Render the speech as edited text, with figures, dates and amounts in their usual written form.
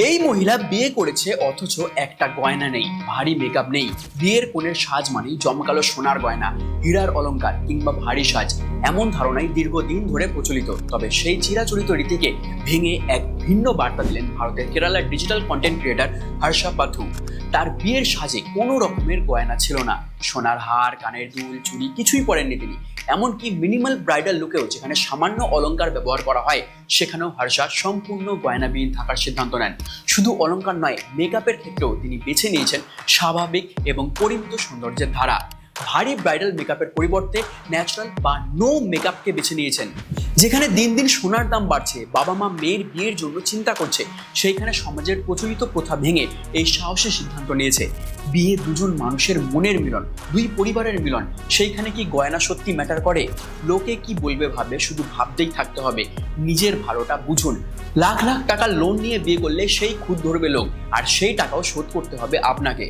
এই মহিলা বিয়ে করেছে অথচ একটা গয়না নেই, ভারী মেকআপ নেই। বিয়ের কোণের সাজ মানেই জমকালো সোনার গয়না, হীরার অলংকার কিংবা ভারী সাজ, এমন ধারণাই দীর্ঘদিন ধরে প্রচলিত। তবে সেই চিরাচরিত রীতিকে ভেঙে এক ভিন্ন বার্তা দিলেন ভারতের কেরালার ডিজিটাল কন্টেন্ট ক্রিয়েটার হর্ষা পাথু। তার বিয়ের সাজে কোনো রকমের গয়না ছিল না, সোনার হার, কানের দুল, চুড়ি কিছুই পরেননি তিনি। এমনকি মিনিমাল ব্রাইডাল লুকেও যেখানে সামান্য অলংকার ব্যবহার করা হয়, সেখানেও হর্ষা সম্পূর্ণ গয়নাবিহীন থাকার সিদ্ধান্ত নেন। শুধু অলংকার নয়, মেকআপের ক্ষেত্রেও তিনি বেছে নিয়েছেন স্বাভাবিক এবং পরিমিত সৌন্দর্যের ধারা। ভারী ব্রাইডাল মেকআপের পরিবর্তে ন্যাচারাল বা নো মেকআপকে বেছে নিয়েছেন। যেখানে দিন দিন সোনার দাম বাড়ছে, বাবা মা মেয়ের বিয়ের জন্য চিন্তা করছে, সেইখানে সমাজের প্রচলিত প্রথা ভেঙে এই সাহসী সিদ্ধান্ত নিয়েছে। বিয়ে দুজন মানুষের মনের মিলন, দুই পরিবারের মিলন, সেইখানে কি গয়না সত্যি ম্যাটার করে? লোকে কি বলবে ভাবে শুধু ভাবতেই থাকতে হবে? নিজের ভালোটা বুঝুন। লাখ লাখ টাকার লোন নিয়ে বিয়ে করলে সেই খুদ ধরবে লোক, আর সেই টাকাও শোধ করতে হবে আপনাকে।